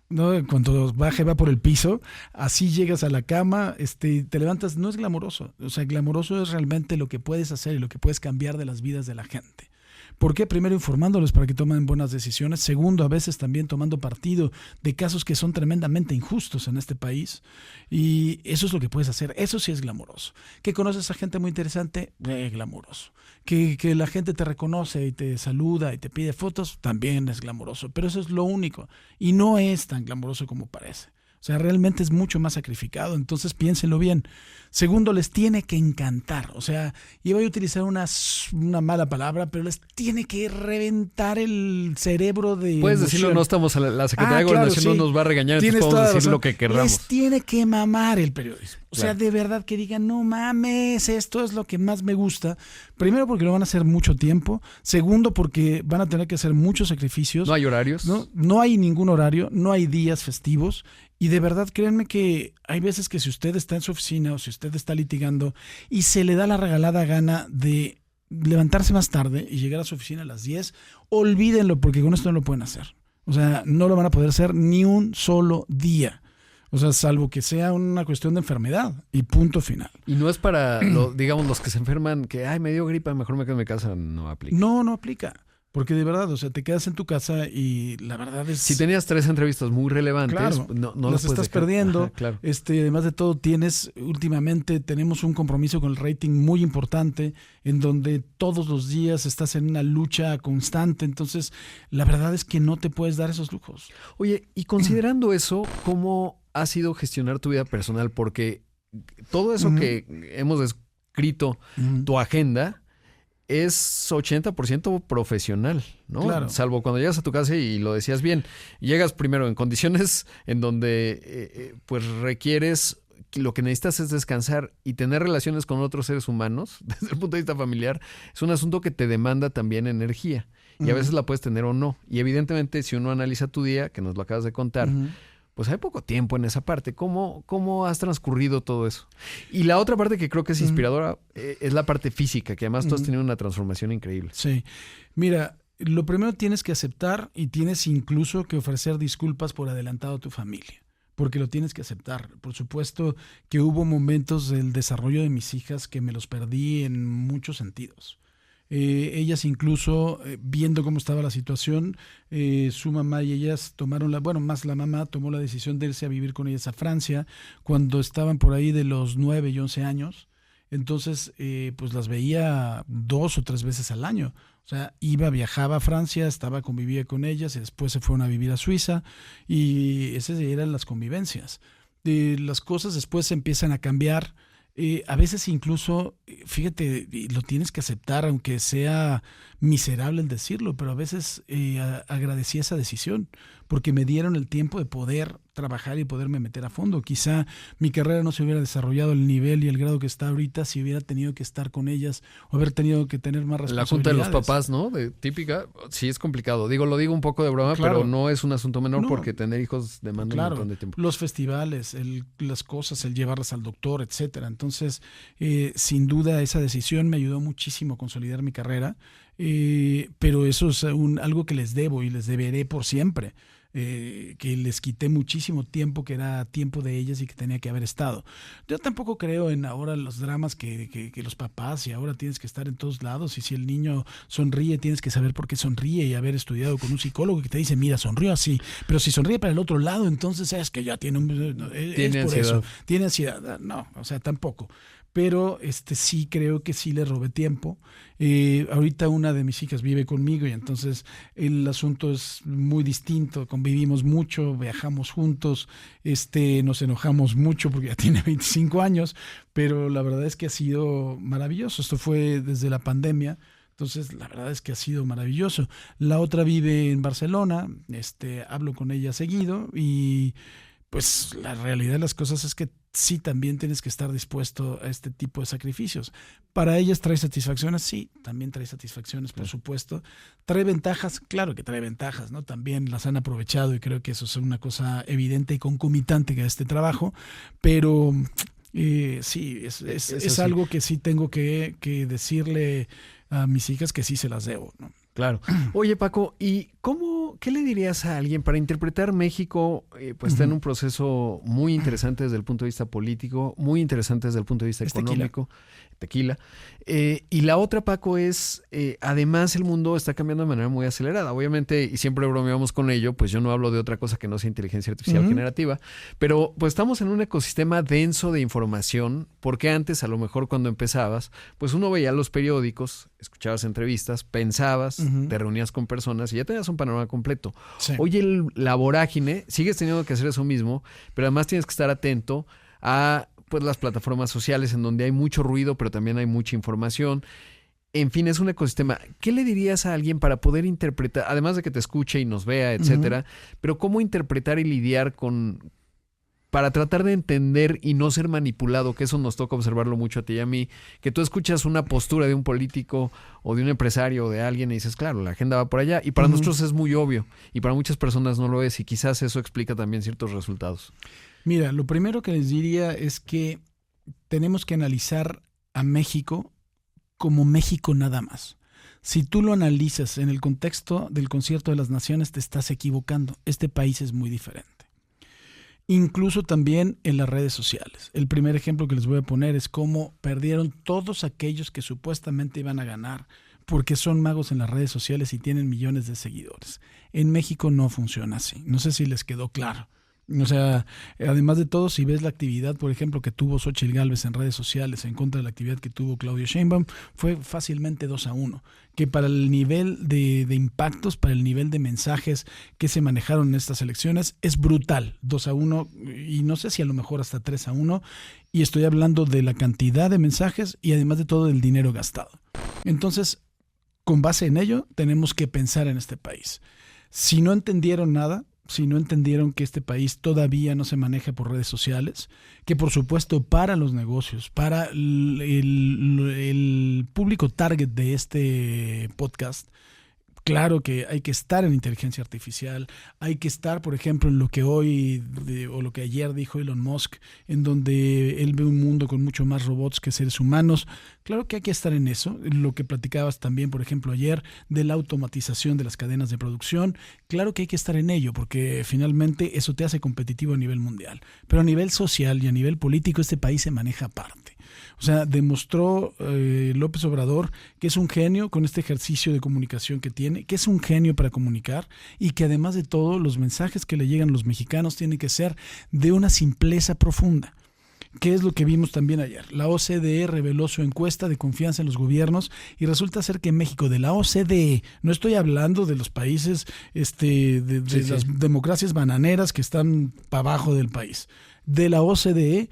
¿no? Cuando va por el piso, así llegas a la cama, te levantas. No es glamoroso. O sea, glamoroso es realmente lo que puedes hacer y lo que puedes cambiar de las vidas de la gente. ¿Por qué? Primero, informándoles para que tomen buenas decisiones. Segundo, a veces también tomando partido de casos que son tremendamente injustos en este país. Y eso es lo que puedes hacer. Eso sí es glamoroso. ¿Que conoces a gente muy interesante? Glamoroso. Que la gente te reconoce y te saluda y te pide fotos, también es glamoroso. Pero eso es lo único. Y no es tan glamoroso como parece. O sea, realmente es mucho más sacrificado, entonces piénsenlo bien. Segundo, les tiene que encantar. O sea, iba a utilizar una mala palabra, pero les tiene que reventar el cerebro de Puedes emoción. decirlo, no estamos, la Secretaría de Gobernación no nos va a regañar, entonces podemos decir lo que querramos. Les tiene que mamar el periodismo. O sea, de verdad que digan, no mames, esto es lo que más me gusta. Primero porque lo van a hacer mucho tiempo. Segundo porque van a tener que hacer muchos sacrificios. No hay horarios. No hay ningún horario, no hay días festivos. Y de verdad, créanme que hay veces que si usted está en su oficina o si usted está litigando y se le da la regalada gana de levantarse más tarde y llegar a su oficina a las 10, olvídenlo porque con esto no lo pueden hacer. O sea, no lo van a poder hacer ni un solo día. O sea, salvo que sea una cuestión de enfermedad y punto final. Y no es para, digamos, los que se enferman, que, ay, me dio gripa, mejor me quedo en mi casa, no aplica. No aplica. Porque de verdad, o sea, te quedas en tu casa y la verdad es... Si tenías 3 entrevistas muy relevantes, claro, no las estás perdiendo. Ajá, claro. Además de todo, últimamente tenemos un compromiso con el rating muy importante, en donde todos los días estás en una lucha constante. Entonces, la verdad es que no te puedes dar esos lujos. Oye, y considerando eso, ¿cómo ha sido gestionar tu vida personal? Porque todo eso que hemos descrito, tu agenda, es 80% profesional, ¿no? Claro. Salvo cuando llegas a tu casa y lo decías bien, llegas primero en condiciones en donde pues requieres, lo que necesitas es descansar y tener relaciones con otros seres humanos, desde el punto de vista familiar, es un asunto que te demanda también energía y a veces la puedes tener o no. Y evidentemente si uno analiza tu día, que nos lo acabas de contar, pues hay poco tiempo en esa parte. ¿Cómo has transcurrido todo eso? Y la otra parte que creo que es inspiradora es la parte física, que además tú has tenido una transformación increíble. Sí. Mira, lo primero tienes que aceptar y tienes incluso que ofrecer disculpas por adelantado a tu familia, porque lo tienes que aceptar. Por supuesto que hubo momentos del desarrollo de mis hijas que me los perdí en muchos sentidos. Ellas incluso, viendo cómo estaba la situación, su mamá y ellas tomaron más la mamá tomó la decisión de irse a vivir con ellas a Francia cuando estaban por ahí de los 9 y 11 años. Entonces, pues las veía 2 o 3 veces al año. O sea, viajaba a Francia, convivía con ellas y después se fueron a vivir a Suiza y esas eran las convivencias. Las cosas después empiezan a cambiar. A veces incluso, fíjate, lo tienes que aceptar, aunque sea miserable el decirlo, pero a veces agradecí esa decisión porque me dieron el tiempo de poder trabajar y poderme meter a fondo. Quizá mi carrera no se hubiera desarrollado al nivel y el grado que está ahorita si hubiera tenido que estar con ellas o haber tenido que tener más responsabilidades. La junta de los papás, ¿no? Típica, sí es complicado. Lo digo un poco de broma, claro, pero no es un asunto menor porque tener hijos demanda un montón de tiempo. Los festivales, las cosas, el llevarlas al doctor, etcétera. Entonces, sin duda esa decisión me ayudó muchísimo a consolidar mi carrera, pero eso es algo que les debo y les deberé por siempre. Que les quité muchísimo tiempo que era tiempo de ellas y que tenía que haber estado. Yo tampoco creo en ahora los dramas que los papás y ahora tienes que estar en todos lados y si el niño sonríe tienes que saber por qué sonríe y haber estudiado con un psicólogo que te dice, mira, sonrió así, pero si sonríe para el otro lado entonces es que ya tiene tiene ansiedad. Tiene ansiedad. No, o sea, tampoco. Pero sí creo que sí le robé tiempo. Ahorita una de mis hijas vive conmigo y entonces el asunto es muy distinto. Convivimos mucho, viajamos juntos, nos enojamos mucho porque ya tiene 25 años, pero la verdad es que ha sido maravilloso. Esto fue desde la pandemia. Entonces, la verdad es que ha sido maravilloso. La otra vive en Barcelona, hablo con ella seguido y pues la realidad de las cosas es que sí también tienes que estar dispuesto a este tipo de sacrificios. Para ellas trae satisfacciones, sí, también trae satisfacciones, por supuesto. Trae ventajas, claro que trae ventajas, ¿no? También las han aprovechado y creo que eso es una cosa evidente y concomitante a este trabajo, pero sí, es algo que sí tengo que decirle a mis hijas que sí se las debo, ¿no? Claro. Oye, Paco, ¿y qué le dirías a alguien para interpretar México? Pues está en un proceso muy interesante desde el punto de vista político, muy interesante desde el punto de vista económico. Tequila. Y la otra, Paco, es, además el mundo está cambiando de manera muy acelerada. Obviamente, y siempre bromeamos con ello, pues yo no hablo de otra cosa que no sea inteligencia artificial generativa, pero pues estamos en un ecosistema denso de información, porque antes, a lo mejor cuando empezabas, pues uno veía los periódicos, escuchabas entrevistas, pensabas, te reunías con personas y ya tenías un panorama completo. Sí. Hoy la vorágine, sigues teniendo que hacer eso mismo, pero además tienes que estar atento a pues las plataformas sociales en donde hay mucho ruido, pero también hay mucha información. En fin, es un ecosistema. ¿Qué le dirías a alguien para poder interpretar, además de que te escuche y nos vea, etcétera, pero cómo interpretar y lidiar para tratar de entender y no ser manipulado, que eso nos toca observarlo mucho a ti y a mí, que tú escuchas una postura de un político o de un empresario o de alguien y dices, claro, la agenda va por allá, y para nosotros es muy obvio, y para muchas personas no lo es, y quizás eso explica también ciertos resultados. Mira, lo primero que les diría es que tenemos que analizar a México como México nada más. Si tú lo analizas en el contexto del Concierto de las Naciones, te estás equivocando. Este país es muy diferente. Incluso también en las redes sociales. El primer ejemplo que les voy a poner es cómo perdieron todos aquellos que supuestamente iban a ganar porque son magos en las redes sociales y tienen millones de seguidores. En México no funciona así. No sé si les quedó claro. O sea, además de todo, si ves la actividad, por ejemplo, que tuvo Xóchitl Gálvez en redes sociales en contra de la actividad que tuvo Claudia Sheinbaum, fue fácilmente 2-1, que para el nivel de impactos, para el nivel de mensajes que se manejaron en estas elecciones, es brutal, 2-1, y no sé si a lo mejor hasta 3-1, y estoy hablando de la cantidad de mensajes y además de todo del dinero gastado. Entonces, con base en ello, tenemos que pensar en este país. Si no entendieron nada, si no entendieron que este país todavía no se maneja por redes sociales, que por supuesto para los negocios, para el público target de este podcast, claro que hay que estar en inteligencia artificial, hay que estar, por ejemplo, en lo que hoy o lo que ayer dijo Elon Musk, en donde él ve un mundo con mucho más robots que seres humanos. Claro que hay que estar en eso, lo que platicabas también, por ejemplo, ayer, de la automatización de las cadenas de producción. Claro que hay que estar en ello, porque finalmente eso te hace competitivo a nivel mundial. Pero a nivel social y a nivel político, este país se maneja aparte. O sea, demostró López Obrador que es un genio con este ejercicio de comunicación que tiene, que es un genio para comunicar y que además de todo los mensajes que le llegan a los mexicanos tienen que ser de una simpleza profunda. ¿Qué es lo que vimos también ayer? La OCDE reveló su encuesta de confianza en los gobiernos y resulta ser que México, de la OCDE, no estoy hablando de los países, de las democracias bananeras que están para abajo del país, de la OCDE,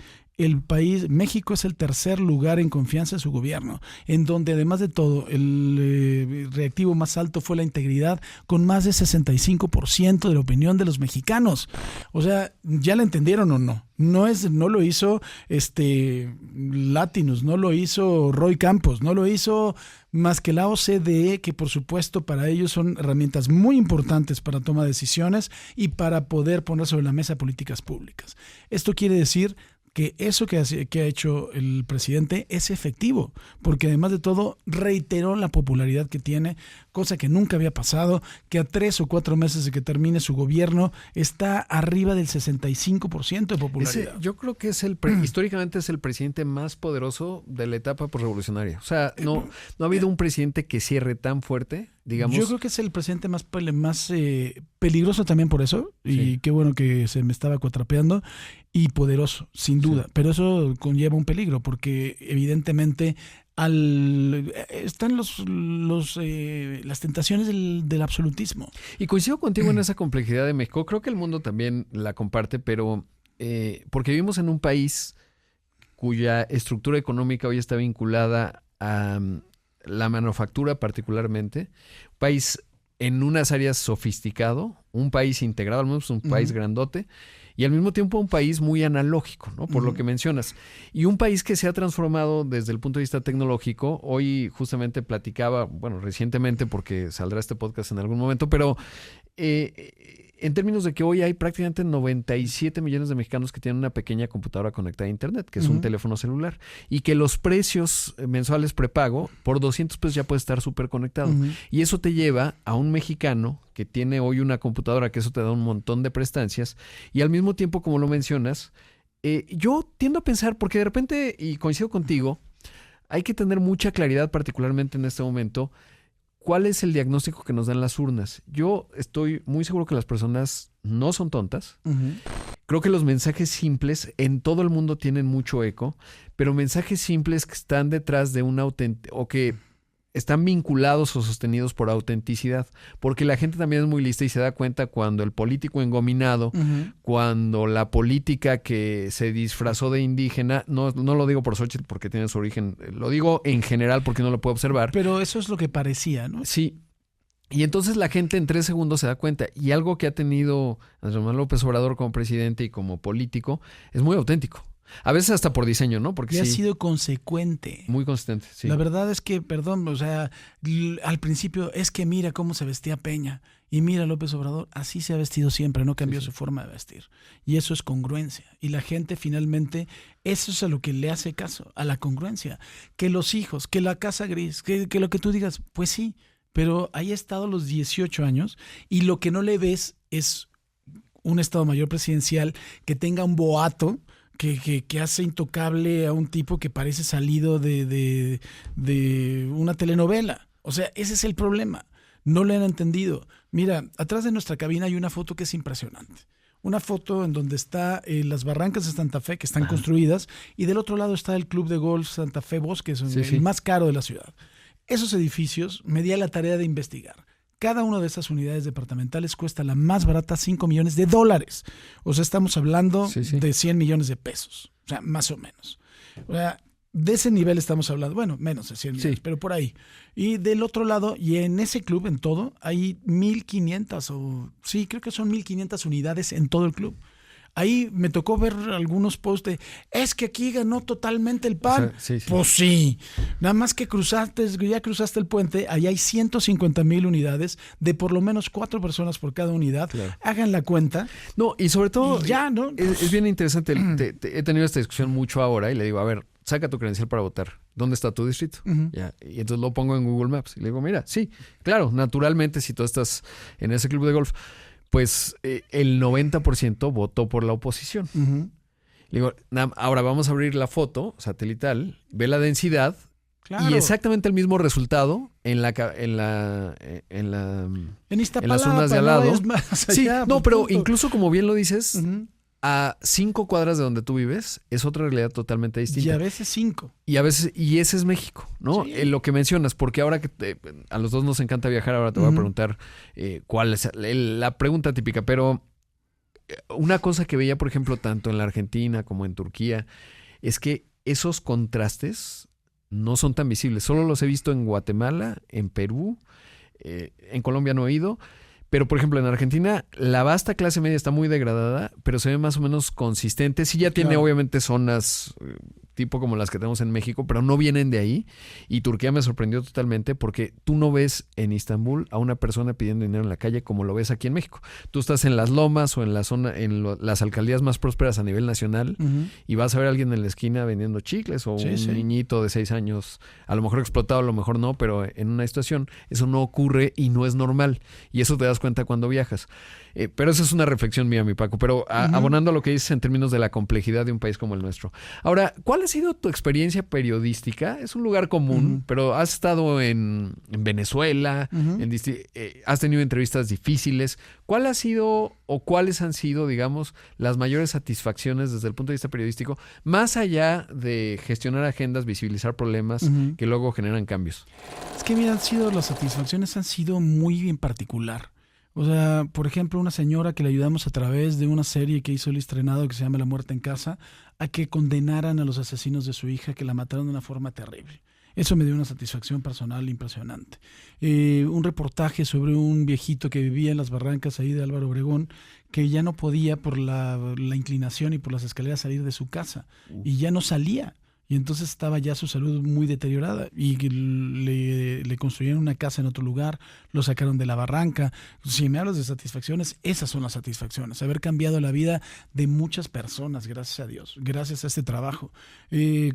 México es el tercer lugar en confianza en su gobierno, en donde además de todo el reactivo más alto fue la integridad, con más de 65% de la opinión de los mexicanos. O sea, ¿ya la entendieron o no? No lo hizo Latinus, no lo hizo Roy Campos, no lo hizo más que la OCDE, que por supuesto para ellos son herramientas muy importantes para toma de decisiones y para poder poner sobre la mesa políticas públicas. Esto quiere decir que eso que ha hecho el presidente es efectivo, porque además de todo reiteró la popularidad que tiene, cosa que nunca había pasado, que a 3 o 4 meses de que termine su gobierno está arriba del 65% de popularidad. Yo creo que es históricamente es el presidente más poderoso de la etapa posrevolucionaria. O sea, no ha habido un presidente que cierre tan fuerte, digamos. Yo creo que es el presidente más peligroso también por eso, y qué bueno que se me estaba cuatrapeando, y poderoso, sin duda, pero eso conlleva un peligro, porque evidentemente están las tentaciones del absolutismo. Y coincido contigo en esa complejidad de México. Creo que el mundo también la comparte, pero porque vivimos en un país cuya estructura económica hoy está vinculada a la manufactura particularmente, un país en unas áreas sofisticado, un país integrado, al menos un país grandote, y al mismo tiempo un país muy analógico, ¿no? Por lo que mencionas. Y un país que se ha transformado desde el punto de vista tecnológico. Hoy justamente platicaba, bueno, recientemente, porque saldrá este podcast en algún momento, pero en términos de que hoy hay prácticamente 97 millones de mexicanos que tienen una pequeña computadora conectada a internet, que es un teléfono celular, y que los precios mensuales prepago, por 200 pesos ya puede estar súper conectado. Y eso te lleva a un mexicano que tiene hoy una computadora, que eso te da un montón de prestancias, y al mismo tiempo, como lo mencionas, yo tiendo a pensar, porque de repente, y coincido contigo, hay que tener mucha claridad, particularmente en este momento, ¿cuál es el diagnóstico que nos dan las urnas? Yo estoy muy seguro que las personas no son tontas. Creo que los mensajes simples en todo el mundo tienen mucho eco, pero mensajes simples que están detrás de o que están vinculados o sostenidos por autenticidad, porque la gente también es muy lista y se da cuenta cuando el político engominado, cuando la política que se disfrazó de indígena, no lo digo por Xóchitl porque tiene su origen, lo digo en general porque no lo puedo observar. Pero eso es lo que parecía, ¿no? Sí. Y entonces la gente en 3 segundos se da cuenta. Y algo que ha tenido Andrés Manuel López Obrador como presidente y como político es muy auténtico. A veces hasta por diseño, ¿no? Porque y ha sido consecuente. Muy consistente, sí. La verdad es que, perdón, o sea, al principio es que mira cómo se vestía Peña y mira López Obrador, así se ha vestido siempre, no cambió su forma de vestir. Y eso es congruencia. Y la gente finalmente, eso es a lo que le hace caso, a la congruencia. Que los hijos, que la casa gris, que lo que tú digas, pues sí, pero ahí ha estado los 18 años y lo que no le ves es un Estado Mayor presidencial que tenga un boato que hace intocable a un tipo que parece salido de una telenovela. O sea, ese es el problema. No lo han entendido. Mira, atrás de nuestra cabina hay una foto que es impresionante. Una foto en donde está las barrancas de Santa Fe que están construidas y del otro lado está el Club de Golf Santa Fe Bosques, el más caro de la ciudad. Esos edificios me di a la tarea de investigar. Cada una de esas unidades departamentales cuesta la más barata $5 millones. O sea, estamos hablando de 100 millones de pesos. O sea, más o menos. O sea, de ese nivel estamos hablando. Bueno, menos de 100 millones, pero por ahí. Y del otro lado, y en ese club, en todo, hay 1,500 creo que son 1,500 unidades en todo el club. Ahí me tocó ver algunos posts de, es que aquí ganó totalmente el PAN. O sea, sí. Pues sí, nada más que ya cruzaste el puente, ahí hay 150,000 unidades de por lo menos 4 personas por cada unidad. Claro. Hagan la cuenta. No, y sobre todo, ya, ¿no? Es bien interesante. He tenido esta discusión mucho ahora y le digo, a ver, saca tu credencial para votar. ¿Dónde está tu distrito? Ya, y entonces lo pongo en Google Maps. Y le digo, mira, sí, claro, naturalmente si tú estás en ese club de golf, pues el 90% votó por la oposición. Le digo, ahora vamos a abrir la foto satelital, ve la densidad y exactamente el mismo resultado en las zonas de al lado. Pero incluso como bien lo dices, a 5 cuadras de donde tú vives es otra realidad totalmente distinta. Y a veces 5. Y ese es México, ¿no? Sí. Lo que mencionas, porque ahora que a los dos nos encanta viajar, ahora te voy a preguntar cuál es la pregunta típica, pero una cosa que veía, por ejemplo, tanto en la Argentina como en Turquía, es que esos contrastes no son tan visibles. Solo los he visto en Guatemala, en Perú, en Colombia no he ido. Pero, por ejemplo, en Argentina, la vasta clase media está muy degradada, pero se ve más o menos consistente. Sí ya tiene, obviamente, zonas tipo como las que tenemos en México, pero no vienen de ahí. Y Turquía me sorprendió totalmente porque tú no ves en Istambul a una persona pidiendo dinero en la calle como lo ves aquí en México. Tú estás en las lomas o en la zona, las alcaldías más prósperas a nivel nacional y vas a ver a alguien en la esquina vendiendo chicles o un niñito de 6 años, a lo mejor explotado, a lo mejor no, pero en una situación eso no ocurre y no es normal. Y eso te das cuenta cuando viajas. Pero esa es una reflexión mía, mi Paco. Pero abonando a lo que dices en términos de la complejidad de un país como el nuestro. Ahora, ¿cuál ha sido tu experiencia periodística? Es un lugar común, pero has estado en Venezuela, has tenido entrevistas difíciles. ¿Cuál ha sido o cuáles han sido, digamos, las mayores satisfacciones desde el punto de vista periodístico, más allá de gestionar agendas, visibilizar problemas que luego generan cambios? Es que mira, las satisfacciones han sido muy en particular. O sea, por ejemplo, una señora que le ayudamos a través de una serie que hizo el estrenado que se llama La Muerte en Casa, a que condenaran a los asesinos de su hija que la mataron de una forma terrible. Eso me dio una satisfacción personal impresionante. Un reportaje sobre un viejito que vivía en las barrancas ahí de Álvaro Obregón, que ya no podía por la inclinación y por las escaleras salir de su casa y ya no salía. Y entonces estaba ya su salud muy deteriorada y le construyeron una casa en otro lugar, lo sacaron de la barranca. Si me hablas de satisfacciones, esas son las satisfacciones. Haber cambiado la vida de muchas personas, gracias a Dios, gracias a este trabajo.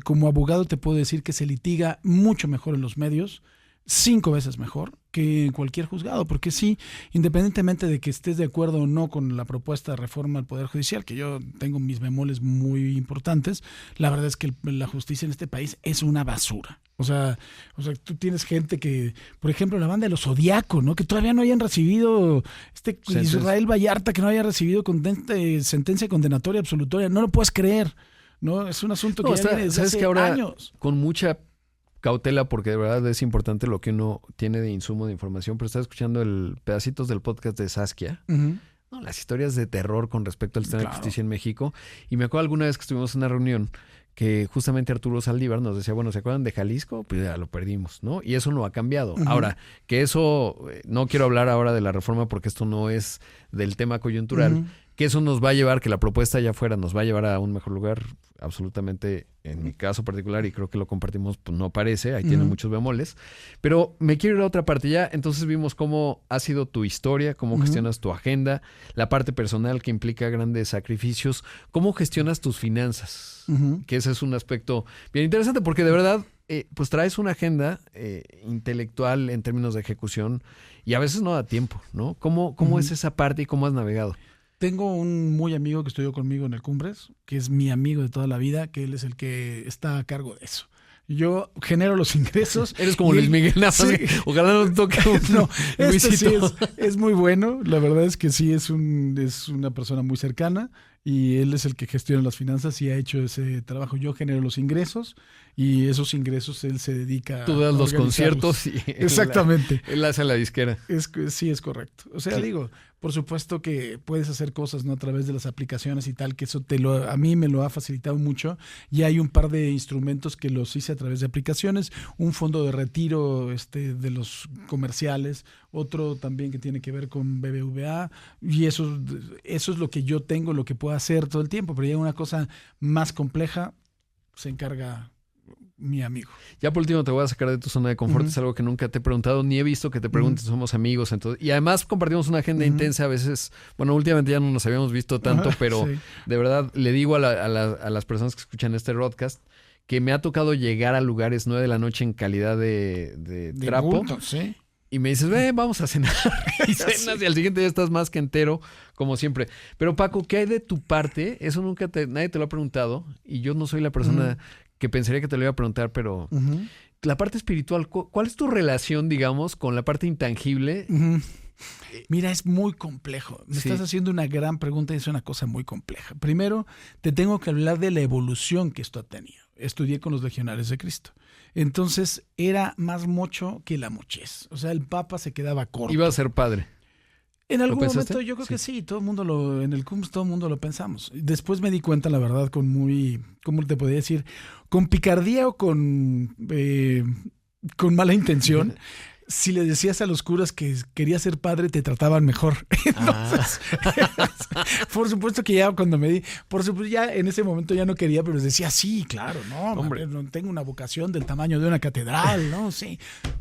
Como abogado te puedo decir que se litiga mucho mejor en los medios, 5 veces mejor que en cualquier juzgado, porque sí, independientemente de que estés de acuerdo o no con la propuesta de reforma al Poder Judicial, que yo tengo mis bemoles muy importantes, la verdad es que la justicia en este país es una basura. O sea, tú tienes gente que, por ejemplo, la banda de los Zodiaco, ¿no? Que todavía no hayan recibido, Israel Vallarta, que no haya recibido sentencia condenatoria absolutoria, no lo puedes creer, ¿no? Es un asunto que ya viene desde hace años. Con mucha cautela, porque de verdad es importante lo que uno tiene de insumo de información, pero estaba escuchando pedacitos del podcast de Saskia, ¿no? Las historias de terror con respecto al sistema de justicia en México, y me acuerdo alguna vez que estuvimos en una reunión que justamente Arturo Saldívar nos decía, bueno, ¿se acuerdan de Jalisco? Pues ya lo perdimos, ¿no? Y eso no ha cambiado. Ahora, que eso, no quiero hablar ahora de la reforma porque esto no es del tema coyuntural, que eso nos va a llevar, que la propuesta allá afuera nos va a llevar a un mejor lugar, absolutamente, en mi caso particular, y creo que lo compartimos, pues no parece, ahí tiene muchos bemoles, pero me quiero ir a otra parte ya. Entonces vimos cómo ha sido tu historia, cómo gestionas tu agenda, la parte personal que implica grandes sacrificios, cómo gestionas tus finanzas, que ese es un aspecto bien interesante, porque de verdad, pues traes una agenda intelectual en términos de ejecución, y a veces no da tiempo, ¿no? ¿Cómo es esa parte y cómo has navegado? Tengo un muy amigo que estudió conmigo en el Cumbres, que es mi amigo de toda la vida, que él es el que está a cargo de eso. Yo genero los ingresos. Eres como Luis Miguel, sí. Ojalá no toque no, este sí es muy bueno. La verdad es que sí es una persona muy cercana y él es el que gestiona las finanzas y ha hecho ese trabajo. Yo genero los ingresos y esos ingresos él se dedica Tú das los conciertos y exactamente. Él hace la disquera. Sí, es correcto. O sea, digo, por supuesto que puedes hacer cosas, ¿no? A través de las aplicaciones y tal, que eso a mí me lo ha facilitado mucho. Y hay un par de instrumentos que los hice a través de aplicaciones. Un fondo de retiro de los comerciales, otro también que tiene que ver con BBVA. Y eso es lo que yo tengo, lo que puedo hacer todo el tiempo. Pero ya una cosa más compleja se encarga mi amigo. Ya por último te voy a sacar de tu zona de confort. Es algo que nunca te he preguntado, ni he visto que te preguntes. Somos amigos, entonces, y además compartimos una agenda intensa a veces. Bueno, últimamente ya no nos habíamos visto tanto, pero de verdad le digo a las personas que escuchan este podcast que me ha tocado llegar a lugares 9 de la noche en calidad de trapo. Bulto, ¿sí? Y me dices, vamos a cenar. Y cenas y al siguiente día estás más que entero, como siempre. Pero Paco, ¿qué hay de tu parte? Eso nadie te lo ha preguntado. Y yo no soy la persona que pensaría que te lo iba a preguntar, pero la parte espiritual, ¿cuál es tu relación, digamos, con la parte intangible? Mira, es muy complejo. Me estás haciendo una gran pregunta y es una cosa muy compleja. Primero, te tengo que hablar de la evolución que esto ha tenido. Estudié con los Legionarios de Cristo. Entonces, era más mocho que la mochez. O sea, el Papa se quedaba corto. Iba a ser padre. En algún momento yo creo que sí, todo el mundo en el CUMS todo el mundo lo pensamos. Después me di cuenta, la verdad, con ¿cómo te podría decir? Con picardía o con mala intención. Si le decías a los curas que querías ser padre, te trataban mejor. Entonces, por supuesto que ya cuando por supuesto ya en ese momento ya no quería, pero les decía, sí, claro, hombre, no tengo una vocación del tamaño de una catedral, ¿no? Sí,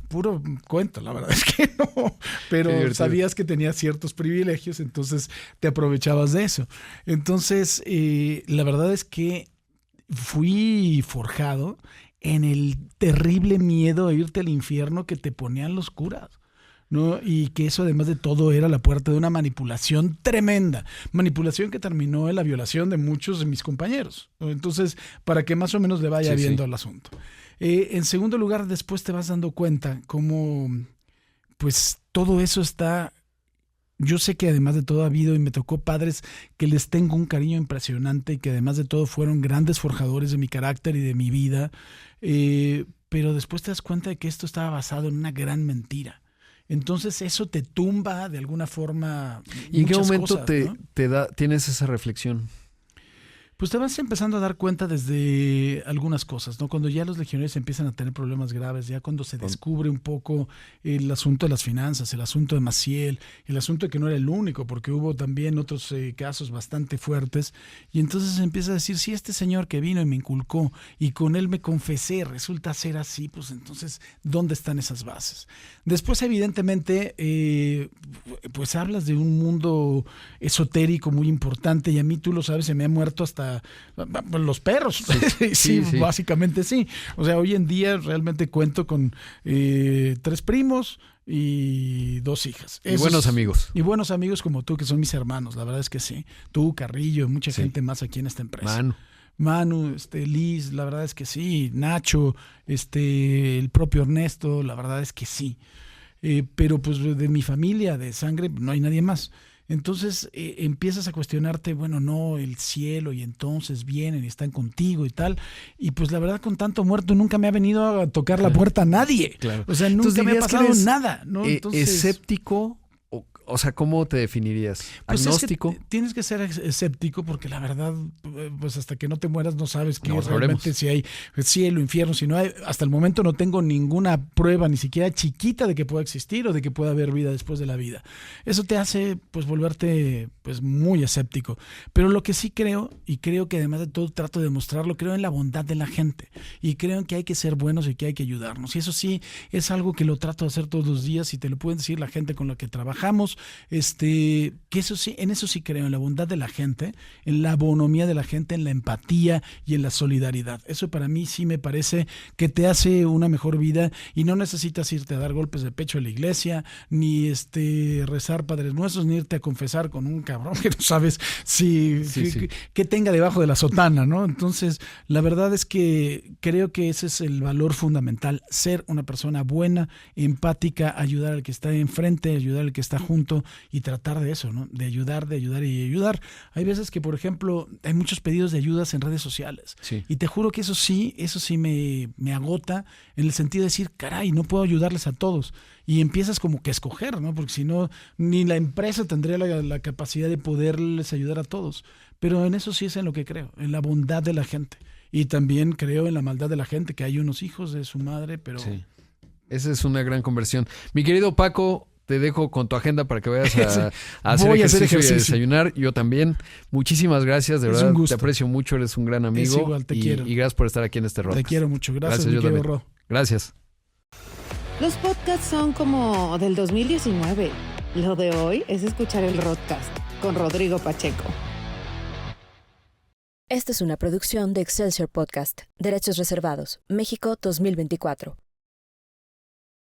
puro cuento, la verdad es que no. Pero sabías que tenías ciertos privilegios, entonces te aprovechabas de eso. Entonces, la verdad es que fui forjado en el terrible miedo a irte al infierno que te ponían los curas, ¿no? Y que eso, además de todo, era la puerta de una manipulación tremenda. Manipulación que terminó en la violación de muchos de mis compañeros, ¿no? Entonces, para que más o menos le vaya viendo al asunto. En segundo lugar, después te vas dando cuenta cómo, pues, todo eso está... Yo sé que además de todo ha habido y me tocó padres que les tengo un cariño impresionante y que además de todo fueron grandes forjadores de mi carácter y de mi vida, pero después te das cuenta de que esto estaba basado en una gran mentira. Entonces eso te tumba de alguna forma. ¿Y en qué momento tienes esa reflexión? Pues te vas empezando a dar cuenta desde algunas cosas, ¿no? Cuando ya los legionarios empiezan a tener problemas graves, ya cuando se descubre un poco el asunto de las finanzas, el asunto de Maciel, el asunto de que no era el único, porque hubo también otros casos bastante fuertes, y entonces se empieza a decir, si este señor que vino y me inculcó y con él me confesé, resulta ser así, pues entonces, ¿dónde están esas bases? Después, evidentemente, pues hablas de un mundo esotérico muy importante, y a mí, tú lo sabes, se me ha muerto hasta los perros. Sí, básicamente sí. O sea, hoy en día realmente cuento con 3 primos y 2 hijas. Y buenos amigos. Y buenos amigos como tú, que son mis hermanos. La verdad es que sí. Tú, Carrillo, mucha gente más aquí en esta empresa. Manu, Liz, la verdad es que sí. Nacho, el propio Ernesto, la verdad es que sí. Pero pues de mi familia, de sangre, no hay nadie más. Entonces empiezas a cuestionarte, bueno, no, el cielo, y entonces vienen y están contigo y tal. Y pues la verdad, con tanto muerto, nunca me ha venido a tocar la puerta a nadie. Claro. O sea, nunca me ha pasado nada, ¿no? Entonces, ¿escéptico O sea, ¿cómo te definirías? Pues ¿Agnóstico? Es que tienes que ser escéptico porque la verdad, pues hasta que no te mueras no sabes qué No es realmente, si hay cielo, infierno, si no hay. Hasta el momento no tengo ninguna prueba, ni siquiera chiquita, de que pueda existir o de que pueda haber vida después de la vida. Eso te hace pues volverte pues muy escéptico. Pero lo que sí creo, y creo que además de todo trato de demostrarlo, creo en la bondad de la gente y creo en que hay que ser buenos y que hay que ayudarnos. Y eso sí es algo que lo trato de hacer todos los días y te lo pueden decir la gente con la que trabajamos. Que eso sí, en eso sí creo, en la bondad de la gente, en la bonomía de la gente, en la empatía y en la solidaridad. Eso para mí sí me parece que te hace una mejor vida y no necesitas irte a dar golpes de pecho a la iglesia, ni rezar Padres Nuestros, ni irte a confesar con un cabrón que no sabes qué tenga debajo de la sotana, ¿no? Entonces, la verdad es que creo que ese es el valor fundamental, ser una persona buena, empática, ayudar al que está enfrente, ayudar al que está junto y tratar de eso, ¿no? De ayudar y ayudar. Hay veces que, por ejemplo, hay muchos pedidos de ayudas en redes sociales. Sí. Y te juro que eso sí me agota en el sentido de decir, caray, no puedo ayudarles a todos. Y empiezas como que a escoger, ¿no? Porque si no, ni la empresa tendría la capacidad de poderles ayudar a todos. Pero en eso sí es en lo que creo, en la bondad de la gente. Y también creo en la maldad de la gente, que hay unos hijos de su madre, pero... Sí. Esa es una gran conversión. Mi querido Paco, te dejo con tu agenda para que vayas a hacer ejercicio y a desayunar. Yo también. Muchísimas gracias, de verdad. Te aprecio mucho, eres un gran amigo. Es igual, te quiero. Y gracias por estar aquí en este Rodcast. Te quiero mucho. Gracias yo también. Ro. Gracias. Los podcasts son como del 2019. Lo de hoy es escuchar el Rodcast con Rodrigo Pacheco. Esta es una producción de Excelsior Podcast. Derechos reservados. México 2024.